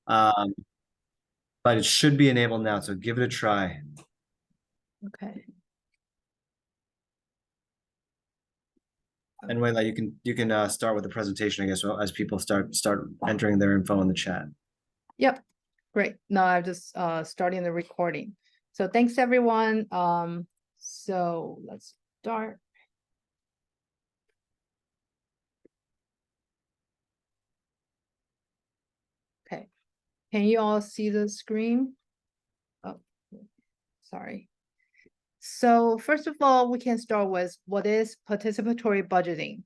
but it should be enabled now, so give it a try. Okay. And Wayla, you can start with the presentation, I guess, as people start entering their info in the chat. Yep, great. No, I'm just starting the recording. So thanks everyone. So let's start. Okay, can you all see the screen? Oh, sorry. So first of all, we can start with what is participatory budgeting.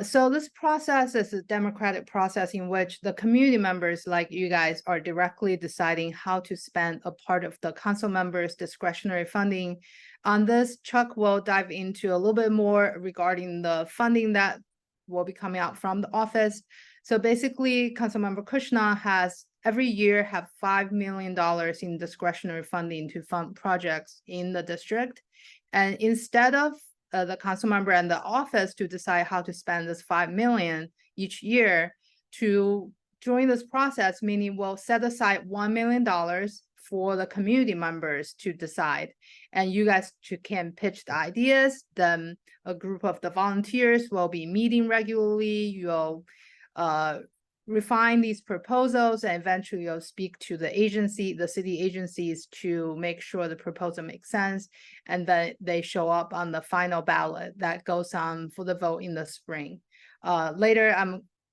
So this process is a democratic process in which the community members like you guys are directly deciding how to spend a part of the council members' discretionary funding. On this, Chuck will dive into a little bit more regarding the funding that will be coming out from the office. So basically, Councilmember Krishnan has every year have $5 million in discretionary funding to fund projects in the district. And instead of the council member and the office to decide how to spend this $5 million each year to join this process, meaning we'll set aside $1 million for the community members to decide. And you guys can pitch the ideas. Then a group of the volunteers will be meeting regularly. You'll refine these proposals, and eventually you'll speak to the agency, the city agencies, to make sure the proposal makes sense, and then they show up on the final ballot that goes on for the vote in the spring. Later,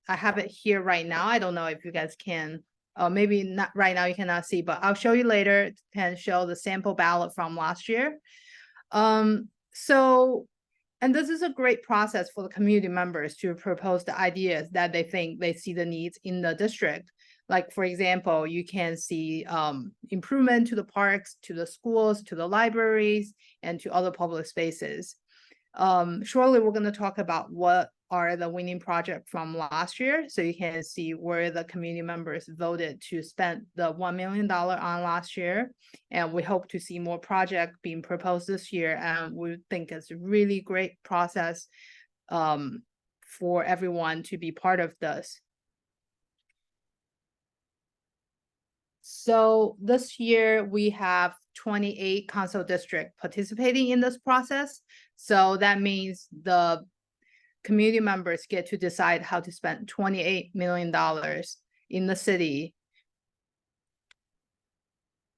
I have it here right now. I don't know if you guys can, maybe not right now, you cannot see, but I'll show you later. Can show the sample ballot from last year. And this is a great process for the community members to propose the ideas that they think they see the needs in the district. Like, for example, you can see improvement to the parks, to the schools, to the libraries, and to other public spaces. Shortly, we're going to talk about what are the winning project from last year. So you can see where the community members voted to spend the $1 million on last year. And we hope to see more projects being proposed this year. And we think it's a really great process for everyone to be part of this. So this year we have 28 council districts participating in this process. So that means the community members get to decide how to spend $28 million in the city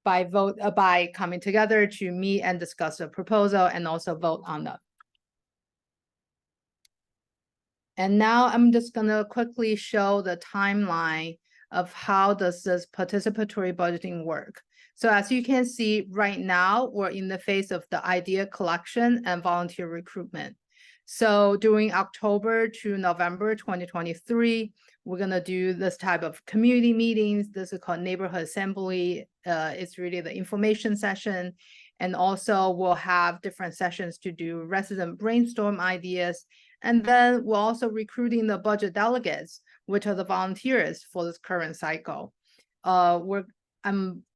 by coming together to meet and discuss a proposal and also vote on them. And now I'm just gonna quickly show the timeline of how does this participatory budgeting work. So as you can see right now, we're in the phase of the idea collection and volunteer recruitment. So during October to November 2023, we're gonna do this type of community meetings. This is called neighborhood assembly. It's really the information session. And also we'll have different sessions to do resident brainstorm ideas. And then we're also recruiting the budget delegates, which are the volunteers for this current cycle. Our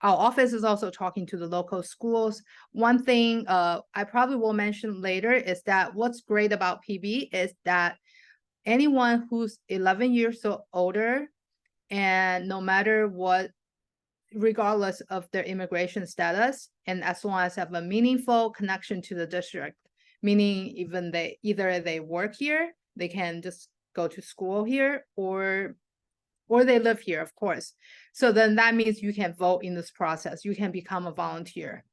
office is also talking to the local schools. One thing I probably will mention later is that what's great about PB is that anyone who's 11 years or older, and no matter what, regardless of their immigration status, and as long as they have a meaningful connection to the district, meaning even either they work here, they can just go to school here, or they live here, of course. So then that means you can vote in this process. You can become a volunteer.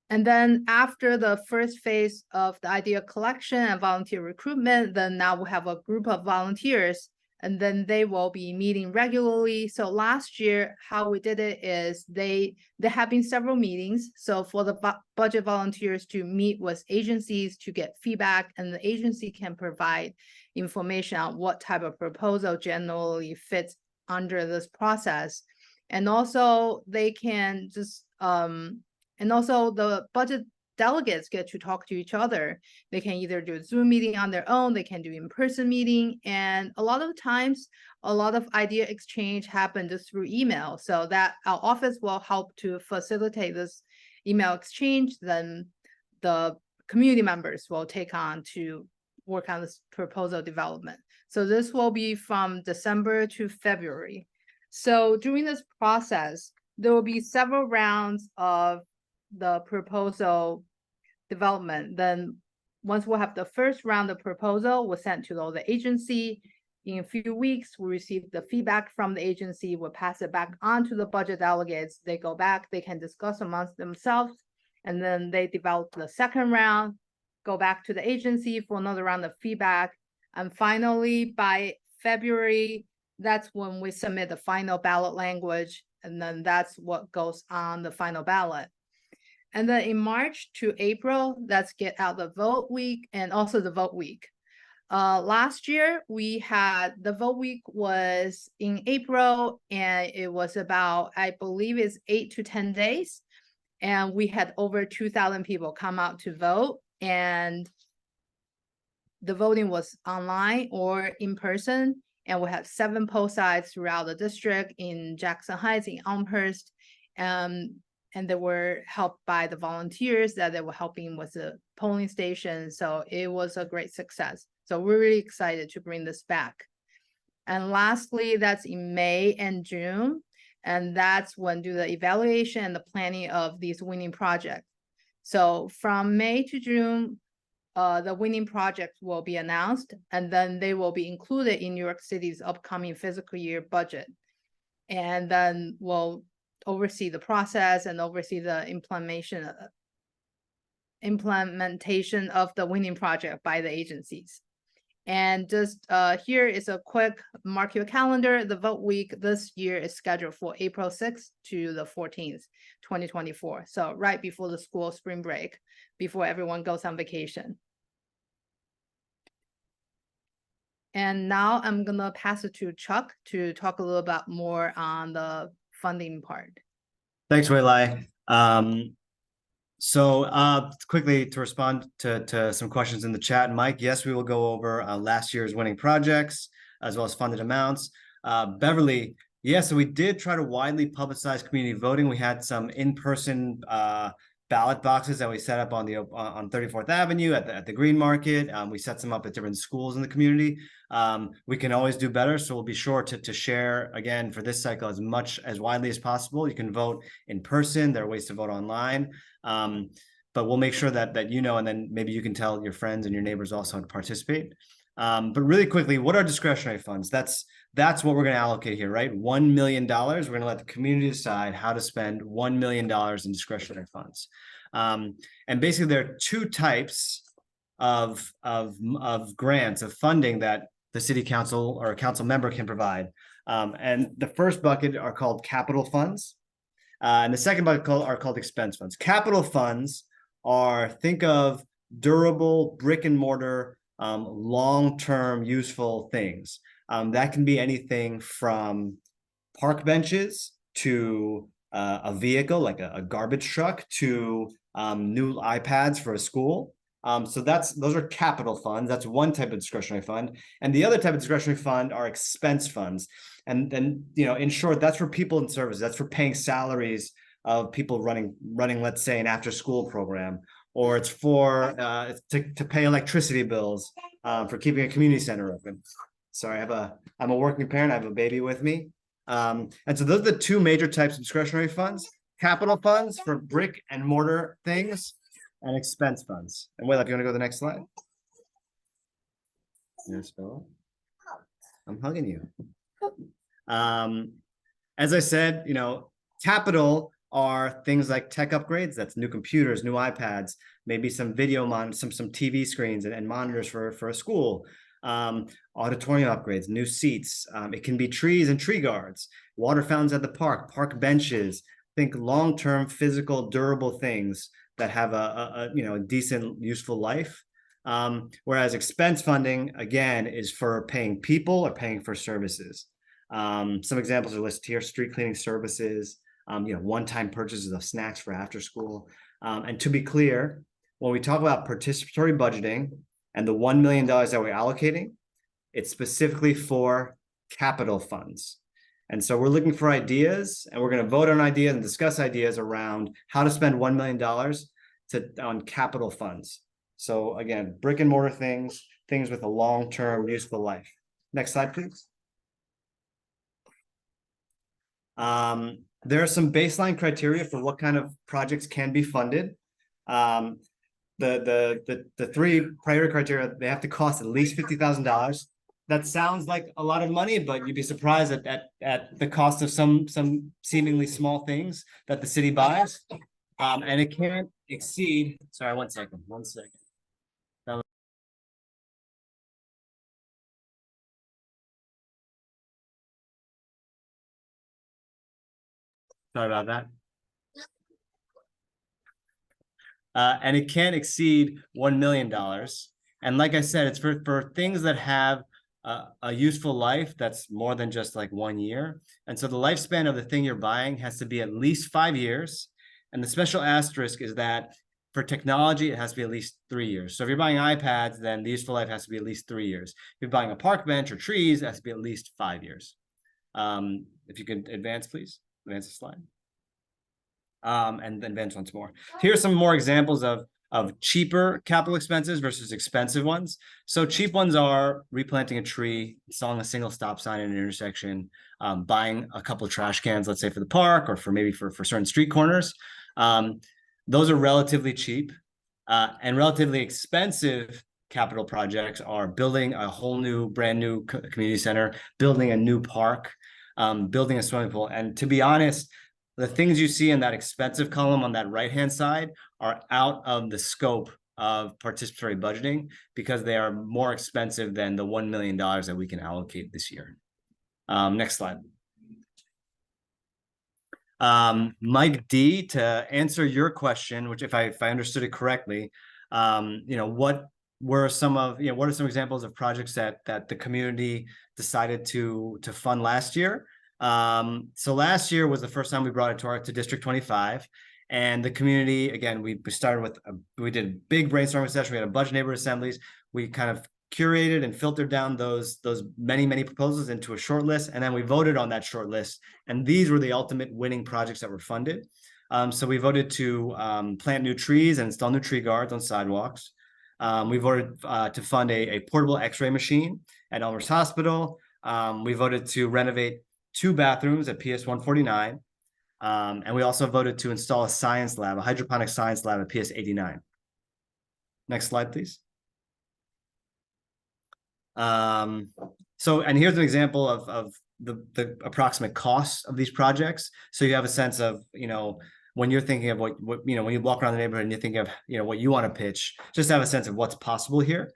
And then after the first phase of the idea collection and volunteer recruitment, then now we have a group of volunteers, and then they will be meeting regularly. So last year, how we did it is there have been several meetings. So for the budget volunteers to meet with agencies to get feedback, and the agency can provide information on what type of proposal generally fits under this process. And also they can just, and also the budget delegates get to talk to each other. They can either do a Zoom meeting on their own, they can do in-person meeting. And a lot of times, a lot of idea exchange happens just through email. So that our office will help to facilitate this email exchange. Then the community members will take on to work on this proposal development. So this will be from December to February. So during this process, there will be several rounds of the proposal development. Then once we'll have the first round of proposal, we'll send to all the agency. In a few weeks, we receive the feedback from the agency, we'll pass it back on to the budget delegates. They go back, they can discuss amongst themselves, and then they develop the second round, go back to the agency for another round of feedback. And finally, by February, that's when we submit the final ballot language, and then that's what goes on the final ballot. And then in March to April, that's get out the vote week and also the vote week. Last year, we had the vote week was in April, and it was about, I believe it's 8 to 10 days. And we had over 2,000 people come out to vote, and the voting was online or in person. And we had 7 poll sites throughout the district in Jackson Heights, in Elmhurst. And they were helped by the volunteers that they were helping with the polling station. So it was a great success. So we're really excited to bring this back. And lastly, that's in May and June. And that's when do the evaluation and the planning of these winning projects. So from May to June, the winning projects will be announced, and then they will be included in New York City's upcoming fiscal year budget. And then we'll oversee the process and oversee the implementation of the winning project by the agencies. And just here is a quick mark your calendar. The vote week this year is scheduled for April 6th to the 14th, 2024. So right before the school spring break, before everyone goes on vacation. And now I'm gonna pass it to Chuck to talk a little bit more on the funding part. Thanks, Wei Lai. So quickly to respond to some questions in the chat, Mike, yes, we will go over last year's winning projects as well as funded amounts. Beverly, yes, so we did try to widely publicize community voting. We had some in-person ballot boxes that we set up on 34th Avenue at the Green Market. We set some up at different schools in the community. We can always do better, so we'll be sure to share again for this cycle as widely as possible. You can vote in person. There are ways to vote online, but we'll make sure that you know, and then maybe you can tell your friends and your neighbors also to participate. But really quickly, what are discretionary funds? That's what we're going to allocate here, right? $1 million. We're going to let the community decide how to spend $1 million in discretionary funds. And basically, there are 2 types of grants, of funding that the city council or a council member can provide. And the first bucket are called capital funds. And the second bucket are called expense funds. Capital funds think of durable brick and mortar, long-term useful things. That can be anything from park benches to a vehicle like a garbage truck to new iPads for a school. So those are capital funds. That's one type of discretionary fund. And the other type of discretionary fund are expense funds. And then, in short, that's for people and services. That's for paying salaries of people running, let's say, an after-school program, or it's for to pay electricity bills, for keeping a community center open. Sorry, I'm a working parent. I have a baby with me. And so those are the 2 major types of discretionary funds: capital funds for brick and mortar things, and expense funds. And Wayla, if you want to go to the next slide. Yes, Bill. I'm hugging you. As I said, capital are things like tech upgrades. That's new computers, new iPads, maybe some video some TV screens and monitors for a school. Auditorium upgrades, new seats. It can be trees and tree guards, water fountains at the park benches. Think long-term, physical, durable things that have a decent, useful life. Whereas expense funding, again, is for paying people or paying for services. Some examples are listed here: street cleaning services, one-time purchases of snacks for after school. And to be clear, when we talk about participatory budgeting and the $1 million that we're allocating, it's specifically for capital funds. And so we're looking for ideas, and we're going to vote on ideas and discuss ideas around how to spend $1 million on capital funds. So again, brick and mortar things, things with a long-term useful life. Next slide, please. There are some baseline criteria for what kind of projects can be funded. The three priority criteria, they have to cost at least $50,000. That sounds like a lot of money, but you'd be surprised at the cost of some seemingly small things that the city buys. And it can't exceed, sorry, one second. Sorry about that. And it can't exceed $1 million. And like I said, it's for things that have a useful life that's more than just like 1 year. And so the lifespan of the thing you're buying has to be at least 5 years. And the special asterisk is that for technology, it has to be at least 3 years. So if you're buying iPads, then the useful life has to be at least 3 years. If you're buying a park bench or trees, it has to be at least 5 years. If you could advance, please. Advance the slide. And then advance once more. Here are some more examples of cheaper capital expenses versus expensive ones. So cheap ones are replanting a tree, installing a single stop sign in an intersection, buying a couple of trash cans, let's say for the park or for maybe for certain street corners. Those are relatively cheap, and relatively expensive capital projects are building a whole new, brand new community center, building a new park, building a swimming pool. And to be honest, the things you see in that expensive column on that right-hand side are out of the scope of participatory budgeting because they are more expensive than the $1 million that we can allocate this year. Next slide. Mike D, to answer your question, which if I understood it correctly, what were some examples of projects that the community decided to fund last year? So last year was the first time we brought it to District 25, and the community, again, we started with we did a big brainstorming session. We had a bunch of neighborhood assemblies. We kind of curated and filtered down those many proposals into a short list, and then we voted on that short list. And these were the ultimate winning projects that were funded. So we voted to plant new trees and install new tree guards on sidewalks. We voted to fund a portable X-ray machine at Elmhurst Hospital. We voted to renovate 2 bathrooms at PS 149. And we also voted to install a science lab, a hydroponic science lab at PS 89. Next slide, please. And here's an example of the approximate costs of these projects. So you have a sense of, when you're thinking of what when you walk around the neighborhood and you think of, what you want to pitch, just have a sense of what's possible here.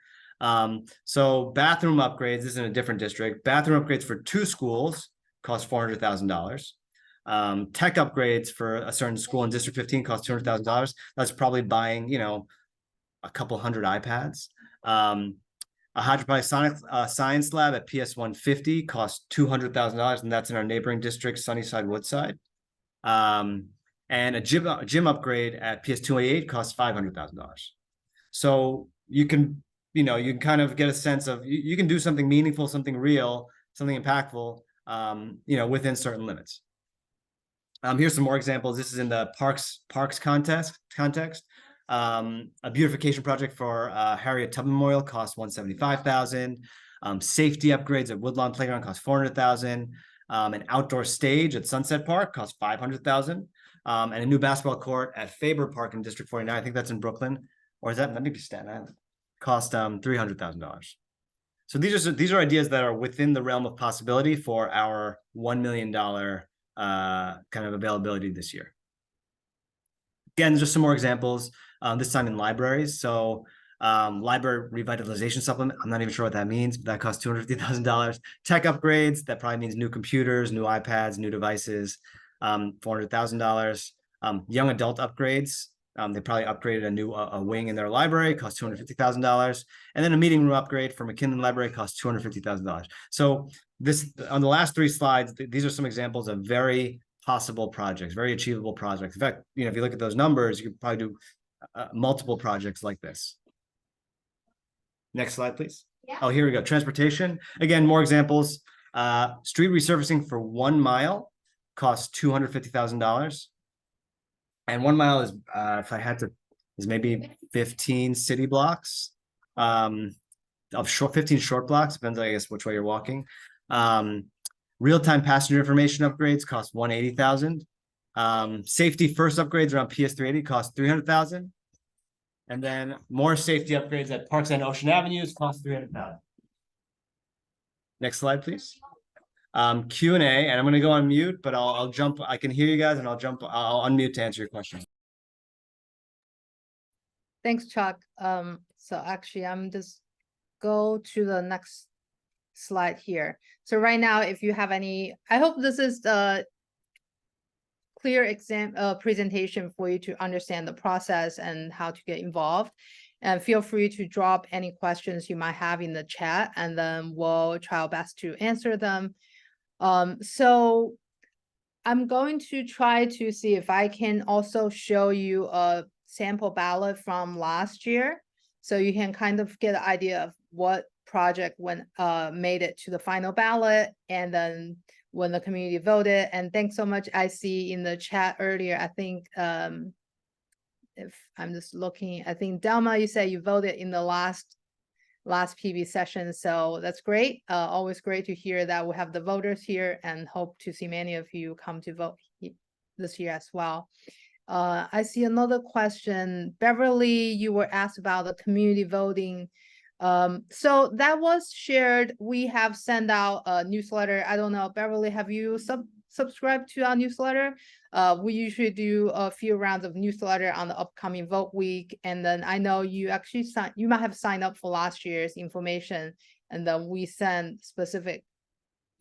So bathroom upgrades, this is in a different district. Bathroom upgrades for 2 schools cost $400,000. Tech upgrades for a certain school in District 15 cost $200,000. That's probably buying, a couple hundred iPads. A hydroponic science lab at PS 150 costs $200,000, and that's in our neighboring district, Sunnyside Woodside. And a gym upgrade at PS 288 costs $500,000. So you can kind of get a sense of you can do something meaningful, something real, something impactful, within certain limits. Here's some more examples. This is in the parks context. A beautification project for Harriet Tubman Memorial cost $175,000. Safety upgrades at Woodlawn Playground cost $400,000. An outdoor stage at Sunset Park cost $500,000. And a new basketball court at Faber Park in District 49, I think that's in Brooklyn, or is that maybe Staten Island, cost $300,000. So these are ideas that are within the realm of possibility for our $1 million kind of availability this year. Again, just some more examples, this time in libraries. So library revitalization supplement, I'm not even sure what that means, but that costs $250,000. Tech upgrades, that probably means new computers, new iPads, new devices, $400,000. Young adult upgrades, they probably upgraded a wing in their library, cost $250,000. And then a meeting room upgrade for McKinley Library costs $250,000. So this, on the last 3 slides, these are some examples of very possible projects, very achievable projects. In fact, if you look at those numbers, you could probably do multiple projects like this. Next slide, please. Yeah. Oh, here we go. Transportation. Again, more examples. Street resurfacing for 1 mile costs $250,000. And 1 mile is, if I had to, is maybe 15 city blocks. 15 short blocks, depends, I guess, which way you're walking. Real-time passenger information upgrades cost 180,000. Safety first upgrades around PS 380 cost 300,000. And then more safety upgrades at Parks and Ocean Avenues cost 300,000. Next slide, please. Q&A, and I'm going to go on mute, but I'll jump. I can hear you guys, and I'll unmute to answer your question. Thanks, Chuck. So actually, I'm just go to the next slide here. So right now, if you have any, I hope this is the clear presentation for you to understand the process and how to get involved. And feel free to drop any questions you might have in the chat, and then we'll try our best to answer them. So I'm going to try to see if I can also show you a sample ballot from last year, so you can kind of get an idea of what project made it to the final ballot, and then when the community voted. And thanks so much. I see in the chat earlier, I think if I'm just looking, I think Delma, you said you voted in the last PB session, so that's great. Always great to hear that we have the voters here, and hope to see many of you come to vote this year as well. I see another question. Beverly, you were asked about the community voting. So that was shared. We have sent out a newsletter. I don't know, Beverly, have you subscribed to our newsletter? We usually do a few rounds of newsletter on the upcoming vote week. And then I know you actually you might have signed up for last year's information, and then we send specific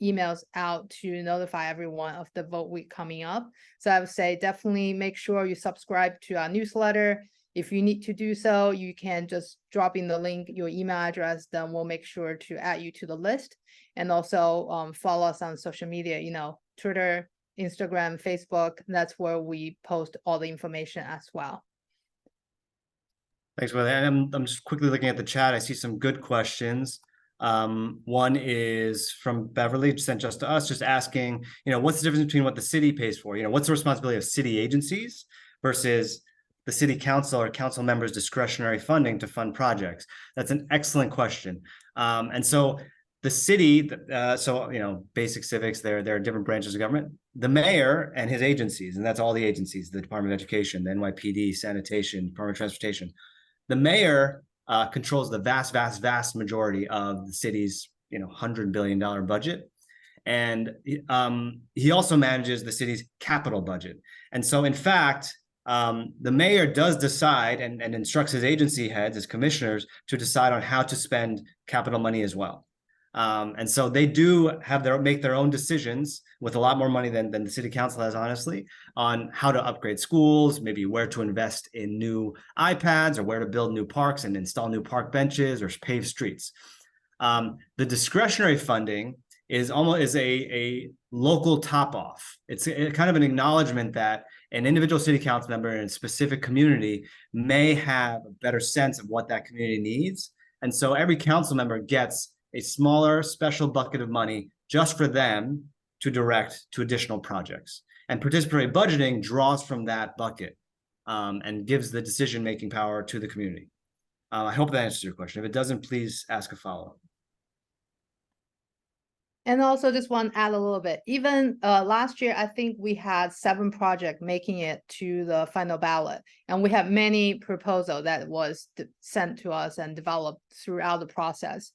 emails out to notify everyone of the vote week coming up. So I would say definitely make sure you subscribe to our newsletter. If you need to do so, you can just drop in the link, your email address, then we'll make sure to add you to the list. And also follow us on social media, Twitter, Instagram, Facebook. That's where we post all the information as well. Thanks, Willie. And I'm just quickly looking at the chat. I see some good questions. One is from Beverly, sent just to us, just asking, what's the difference between what the city pays for? What's the responsibility of city agencies versus the city council or council members' discretionary funding to fund projects? That's an excellent question. And so the city, basic civics, there are different branches of government. The mayor and his agencies, and that's all the agencies, the Department of Education, the NYPD, Sanitation, Department of Transportation. The mayor controls the vast majority of the city's, $100 billion budget. And he also manages the city's capital budget. And so, in fact, the mayor does decide and instructs his agency heads, his commissioners, to decide on how to spend capital money as well. And so they do make their own decisions with a lot more money than the city council has, honestly, on how to upgrade schools, maybe where to invest in new iPads, or where to build new parks and install new park benches or pave streets. The discretionary funding is almost a local top off. It's kind of an acknowledgement that an individual city council member in a specific community may have a better sense of what that community needs. And so every council member gets a smaller special bucket of money just for them to direct to additional projects. And participatory budgeting draws from that bucket and gives the decision-making power to the community. I hope that answers your question. If it doesn't, please ask a follow-up. And also just want to add a little bit. Even last year, I think we had 7 projects making it to the final ballot. And we have many proposals that was sent to us and developed throughout the process.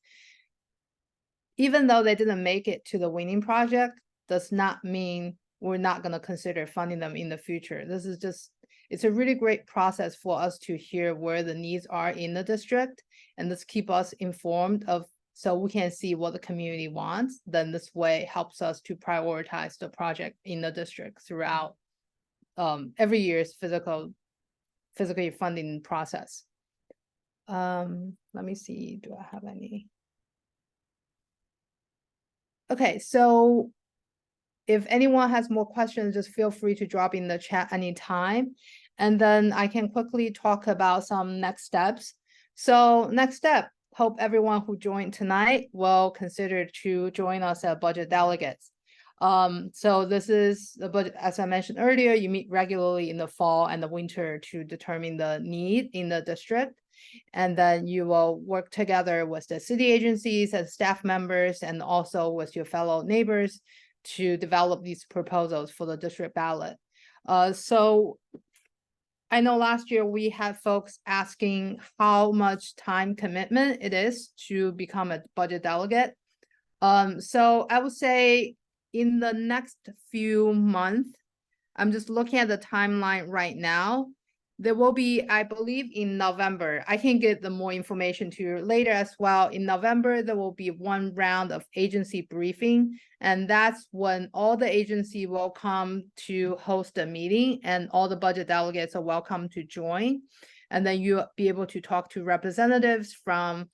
Even though they didn't make it to the winning project, does not mean we're not going to consider funding them in the future. This is just, it's a really great process for us to hear where the needs are in the district, and this keep us informed of, so we can see what the community wants. Then this way helps us to prioritize the project in the district throughout every year's physical funding process. Let me see, do I have any? Okay, so if anyone has more questions, just feel free to drop in the chat anytime. And then I can quickly talk about some next steps. So next step, hope everyone who joined tonight will consider to join us as budget delegates. So this is the budget, as I mentioned earlier, you meet regularly in the fall and the winter to determine the need in the district. And then you will work together with the city agencies and staff members and also with your fellow neighbors to develop these proposals for the district ballot. So I know last year we had folks asking how much time commitment it is to become a budget delegate. So I would say in the next few months, I'm just looking at the timeline right now. There will be, I believe in November, I can get the more information to you later as well. In November, there will be one round of agency briefing. And that's when all the agency will come to host a meeting and all the budget delegates are welcome to join. And then you'll be able to talk to representatives from,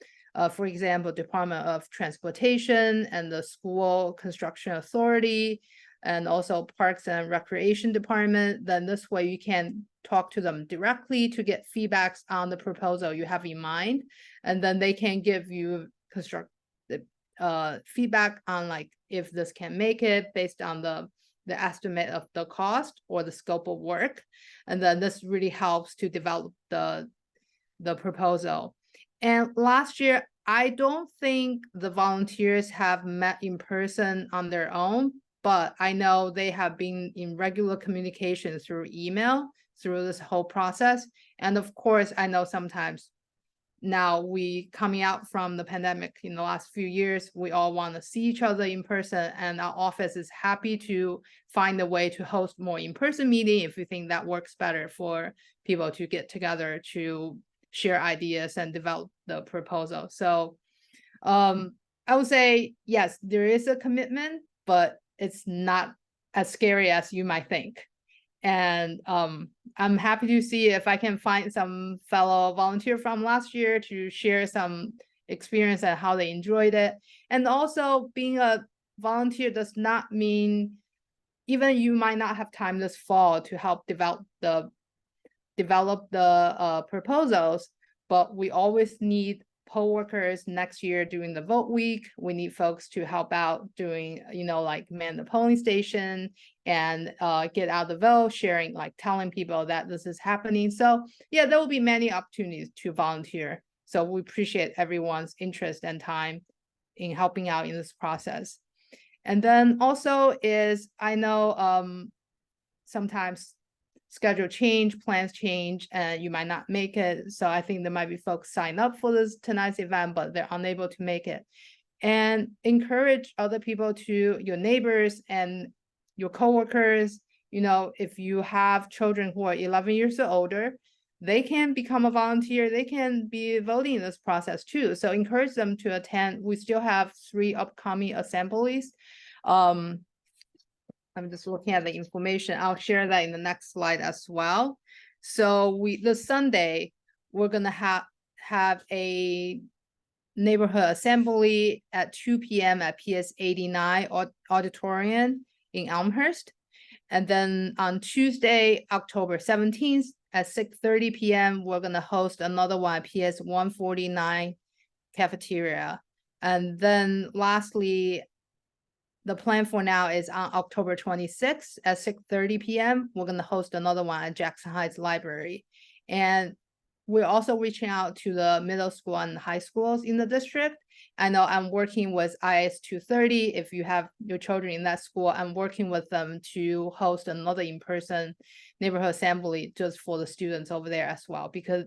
for example, Department of Transportation and the School Construction Authority, and also Parks and Recreation Department. Then this way you can talk to them directly to get feedbacks on the proposal you have in mind. And then they can give you constructive feedback on like if this can make it based on the estimate of the cost or the scope of work. And then this really helps to develop the proposal. And last year, I don't think the volunteers have met in person on their own, but I know they have been in regular communication through email through this whole process. And of course, I know sometimes now we coming out from the pandemic in the last few years, we all want to see each other in person, and our office is happy to find a way to host more in-person meeting if you think that works better for people to get together to share ideas and develop the proposal. So I would say, yes, there is a commitment, but it's not as scary as you might think. And I'm happy to see if I can find some fellow volunteer from last year to share some experience and how they enjoyed it. And also being a volunteer does not mean even you might not have time this fall to help develop the proposals, but we always need poll workers next year during the vote week. We need folks to help out doing, like man the polling station and get out the vote, sharing, like telling people that this is happening. So yeah, there will be many opportunities to volunteer. So we appreciate everyone's interest and time in helping out in this process. And then also is, I know sometimes schedule change, plans change, and you might not make it. So I think there might be folks sign up for tonight's event, but they're unable to make it. And encourage other people your neighbors and your coworkers, if you have children who are 11 years or older, they can become a volunteer. They can be voting in this process too. So encourage them to attend. We still have 3 upcoming assemblies. I'm just looking at the information. I'll share that in the next slide as well. So this Sunday, we're gonna have a neighborhood assembly at 2 p.m. at PS 89 auditorium in Elmhurst. And then on Tuesday, October 17th at 6:30 p.m., we're gonna host another one at PS 149 cafeteria. And then lastly, the plan for now is on October 26th at 6:30 p.m. We're going to host another one at Jackson Heights Library. And we're also reaching out to the middle school and high schools in the district. I know I'm working with IS 230. If you have your children in that school, I'm working with them to host another in-person neighborhood assembly just for the students over there as well, because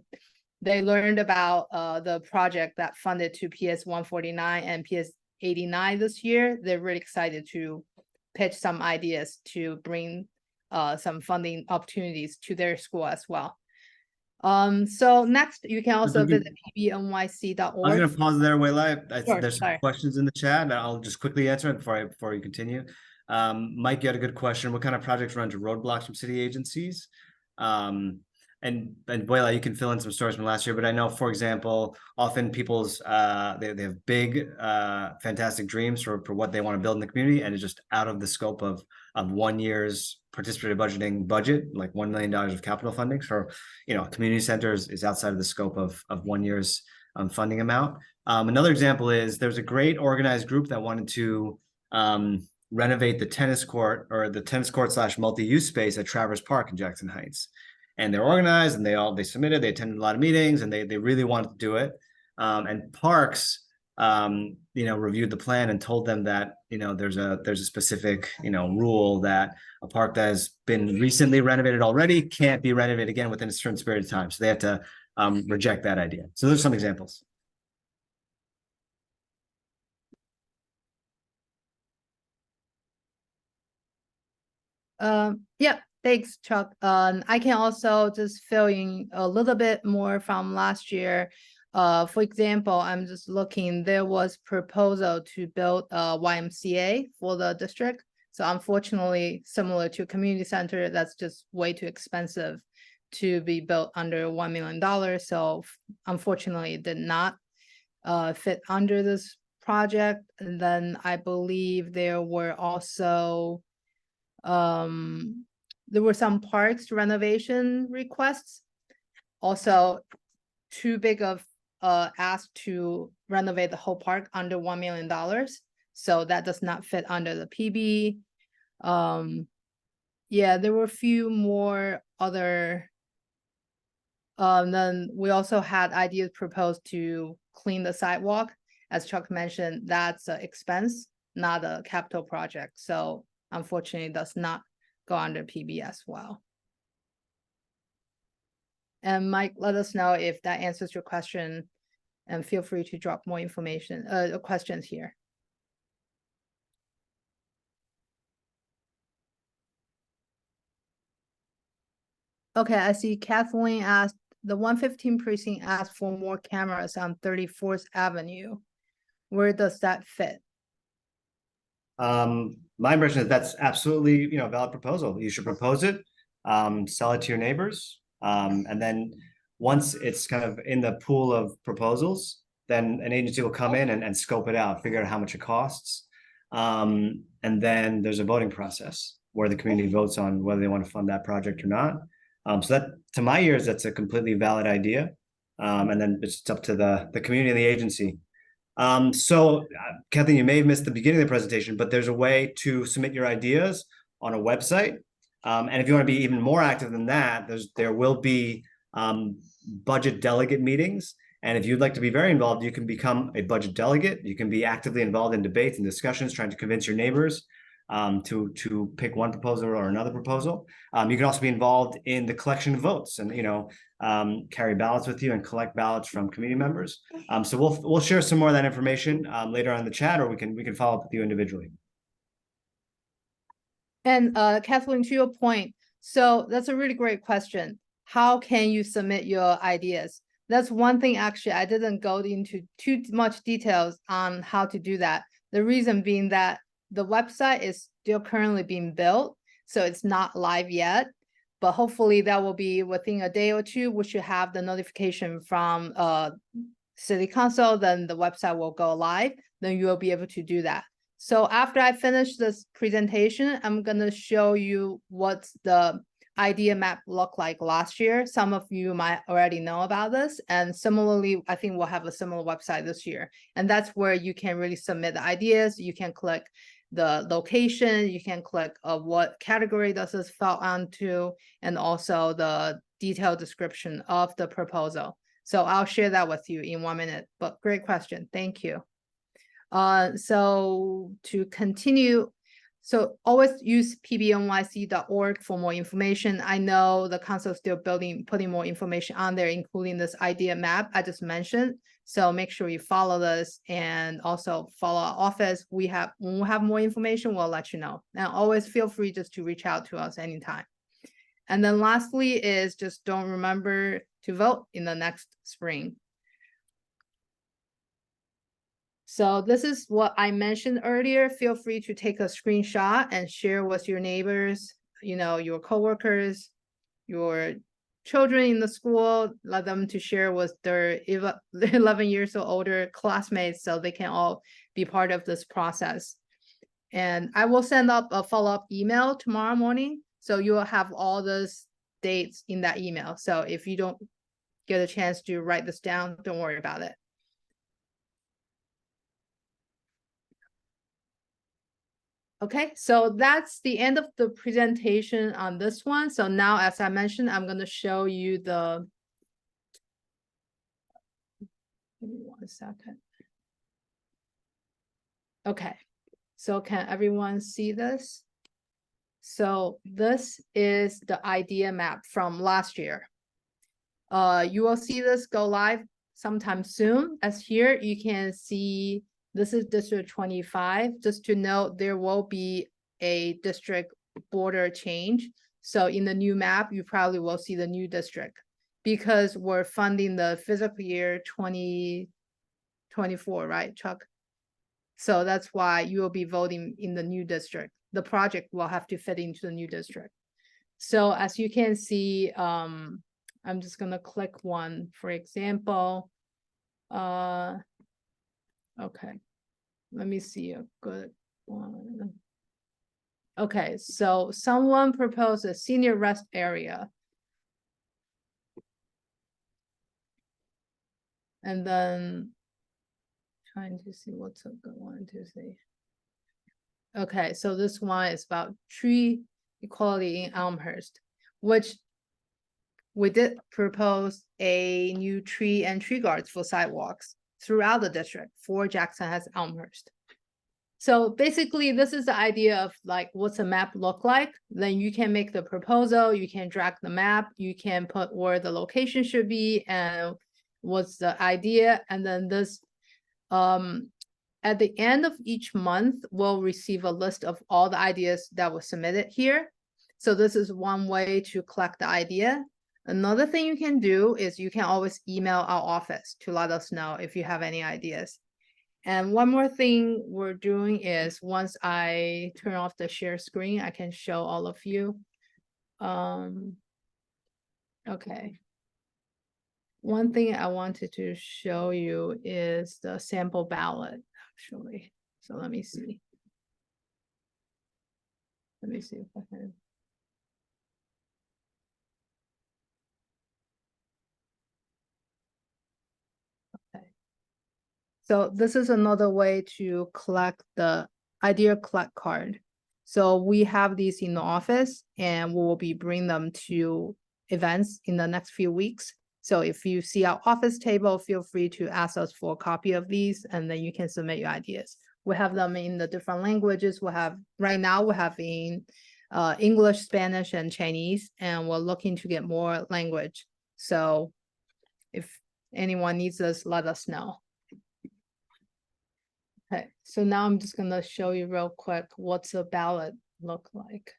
they learned about the project that funded to PS 149 and PS 89 this year. They're really excited to pitch some ideas to bring some funding opportunities to their school as well. So next, you can also visit pbnyc.org. I was gonna pause there, Wayla. Sure, There's some questions in the chat. I'll just quickly answer it before you continue. Mike, you had a good question. What kind of projects run into roadblocks from city agencies? And Wayla, you can fill in some stories from last year, but I know, for example, often people's they have big, fantastic dreams for what they want to build in the community, and it's just out of the scope of 1 year's participatory budgeting budget, like $1 million of capital funding for community centers is outside of the scope of 1 year's funding amount. Another example is there's a great organized group that wanted to renovate the tennis court / multi-use space at Travers Park in Jackson Heights. and they're organized, and they submitted, they attended a lot of meetings, and they really wanted to do it. And Parks, reviewed the plan and told them that, there's a specific, rule that a park that has been recently renovated already can't be renovated again within a certain period of time. So they have to reject that idea. So there's some examples. Yeah, thanks, Chuck. I can also just fill in a little bit more from last year. For example, I'm just looking, there was proposal to build a YMCA for the district. So unfortunately, similar to a community center, that's just way too expensive to be built under $1 million. So unfortunately, it did not fit under this project. And then I believe there were also there were some parks renovation requests. Also, too big of ask to renovate the whole park under $1 million. So that does not fit under the PB. Yeah, there were a few more other. Then we also had ideas proposed to clean the sidewalk. As Chuck mentioned, that's an expense, not a capital project. So unfortunately, it does not go under PB as well. And Mike, let us know if that answers your question, and feel free to drop more information, questions here. Okay, I see Kathleen asked, the 115 precinct asked for more cameras on 34th Avenue. Where does that fit? My impression is that's absolutely, a valid proposal. You should propose it, sell it to your neighbors. And then once it's kind of in the pool of proposals, then an agency will come in and scope it out, figure out how much it costs. And then there's a voting process where the community votes on whether they want to fund that project or not. So that, to my ears, that's a completely valid idea. And then it's up to the community and the agency. Kathleen, you may have missed the beginning of the presentation, but there's a way to submit your ideas on a website. And if you want to be even more active than that, there will be budget delegate meetings. And if you'd like to be very involved, you can become a budget delegate. You can be actively involved in debates and discussions, trying to convince your neighbors to pick one proposal or another proposal. You can also be involved in the collection of votes and, carry ballots with you and collect ballots from community members. So we'll share some more of that information later on in the chat, or we can follow up with you individually. And Kathleen, to your point, so that's a really great question. How can you submit your ideas? That's one thing, actually, I didn't go into too much details on how to do that. The reason being that the website is still currently being built, so it's not live yet, but hopefully that will be within a day or two. We should have the notification from City Council, then the website will go live, then you will be able to do that. So after I finish this presentation, I'm gonna show you what the idea map looked like last year. Some of you might already know about this. And similarly, I think we'll have a similar website this year. And that's where you can really submit the ideas. You can click the location, you can click what category does this fall onto, and also the detailed description of the proposal. So I'll share that with you in 1 minute, but great question, thank you. So to continue, so always use pbnyc.org for more information. I know the council is still putting more information on there, including this idea map I just mentioned. So make sure you follow this and also follow our office. When we have more information, we'll let you know. And always feel free just to reach out to us anytime. And then lastly is just don't remember to vote in the next spring. So this is what I mentioned earlier. Feel free to take a screenshot and share with your neighbors, your coworkers, your children in the school, let them to share with their 11 years or older classmates so they can all be part of this process. And I will send up a follow-up email tomorrow morning. So you will have all those dates in that email. So if you don't get a chance to write this down, don't worry about it. Okay, so that's the end of the presentation on this one. So now, as I mentioned, I'm going to show you the. Give me 1 second. Okay, so can everyone see this? So this is the idea map from last year. You will see this go live sometime soon. As here, you can see this is District 25. Just to note, there will be a district border change. So in the new map, you probably will see the new district because we're funding the fiscal year 2024, right, Chuck? So that's why you will be voting in the new district. The project will have to fit into the new district. So as you can see, I'm just gonna click one, for example. Okay, let me see a good one. Okay, so someone proposed a senior rest area. And then trying to see what's a good one to see. Okay, so this one is about tree equality in Elmhurst, which we did propose a new tree and tree guards for sidewalks throughout the district for Jackson Heights Elmhurst. So basically, this is the idea of like, what's a map look like? Then you can make the proposal, you can drag the map, you can put where the location should be and what's the idea. And then this, at the end of each month, we'll receive a list of all the ideas that were submitted here. So this is one way to collect the idea. Another thing you can do is you can always email our office to let us know if you have any ideas. And one more thing we're doing is once I turn off the share screen, I can show all of you. Okay. One thing I wanted to show you is the sample ballot, actually. So let me see. Let me see if I can. Okay. So this is another way to collect the idea collect card. So we have these in the office and we will be bringing them to events in the next few weeks. So if you see our office table, feel free to ask us for a copy of these and then you can submit your ideas. We have them in the different languages. Right now we have in English, Spanish, and Chinese, and we're looking to get more language. So if anyone needs us, let us know. Okay, so now I'm just gonna show you real quick what's a ballot look like.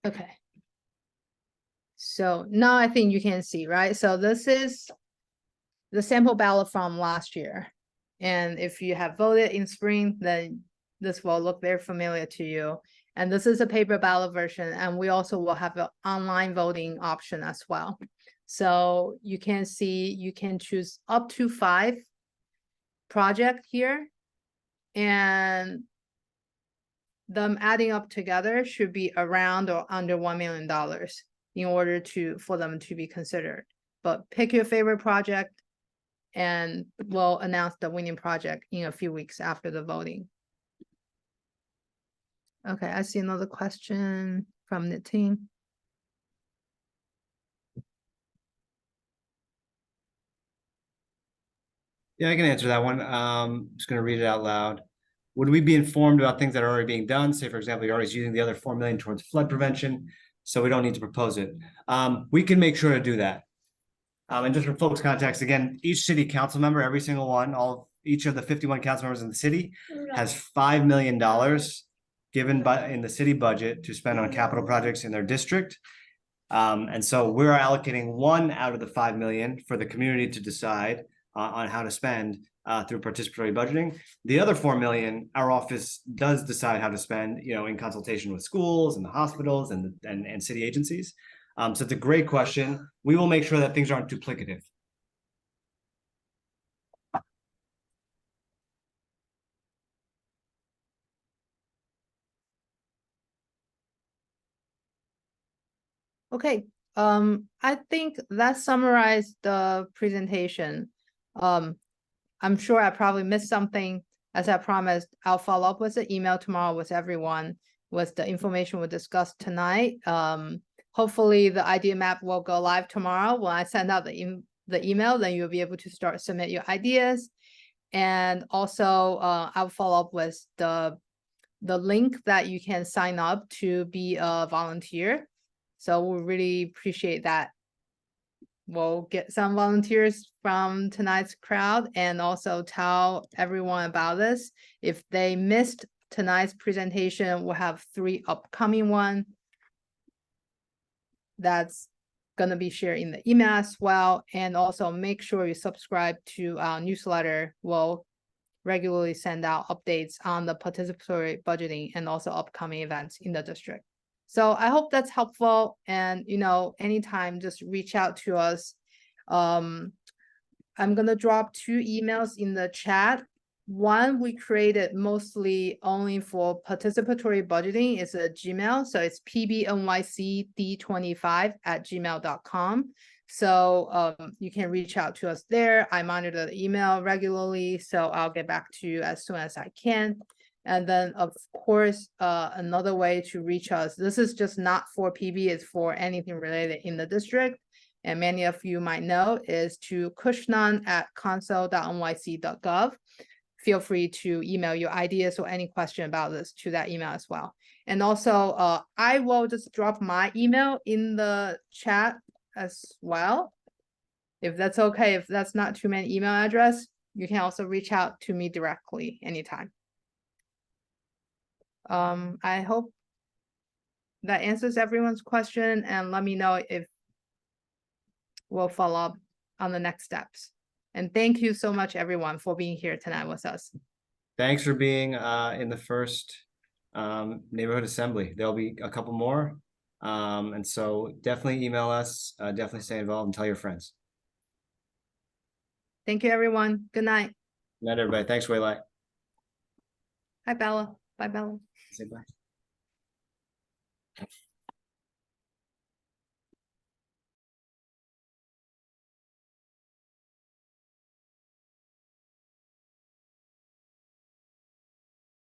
Okay. So now I think you can see, right? So this is the sample ballot from last year. And if you have voted in spring, then this will look very familiar to you. And this is a paper ballot version. And we also will have an online voting option as well. So you can see, you can choose up to 5 projects here. And them adding up together should be around or under $1 million in order for them to be considered. But pick your favorite project and we'll announce the winning project in a few weeks after the voting. Okay, I see another question from the team. Yeah, I can answer that one. I'm just going to read it out loud. Would we be informed about things that are already being done? Say, for example, you're always using the other 4 million towards flood prevention, so we don't need to propose it. We can make sure to do that. And just for folks' context, again, each city council member, every single one, each of the 51 council members in the city has $5 million given in the city budget to spend on capital projects in their district. And so we're allocating 1 out of the 5 million for the community to decide on how to spend through participatory budgeting. The other 4 million, our office does decide how to spend, in consultation with schools and the hospitals and city agencies. So it's a great question. We will make sure that things aren't duplicative. Okay, I think that summarized the presentation. I'm sure I probably missed something. As I promised, I'll follow up with the email tomorrow with everyone with the information we discussed tonight. Hopefully the idea map will go live tomorrow. When I send out the email, then you'll be able to start submit your ideas. And also, I'll follow up with the link that you can sign up to be a volunteer. So we really appreciate that. We'll get some volunteers from tonight's crowd and also tell everyone about this. If they missed tonight's presentation, we'll have 3 upcoming one that's going to be shared in the email as well. And also make sure you subscribe to our newsletter. We'll regularly send out updates on the participatory budgeting and also upcoming events in the district. So I hope that's helpful. And, you know, anytime, just reach out to us. I'm going to drop 2 emails in the chat. One we created mostly only for participatory budgeting is a Gmail. So it's pbnycd25@gmail.com. So you can reach out to us there. I monitor the email regularly, so I'll get back to you as soon as I can. And then, of course, another way to reach us, this is just not for PB, it's for anything related in the district. And many of you might know is to Krishnan@council.nyc.gov. Feel free to email your ideas or any question about this to that email as well. And also, I will just drop my email in the chat as well. If that's okay, if that's not too many email address, you can also reach out to me directly anytime. I hope that answers everyone's question, and let me know if we'll follow up on the next steps. And thank you so much, everyone, for being here tonight with us. Thanks for being in the first neighborhood assembly. There'll be a couple more. And so definitely email us, definitely stay involved and tell your friends. Thank you, everyone. Good night. Good night, everybody. Thanks, Waylai. Hi, Bella. Bye, Bella. Say bye.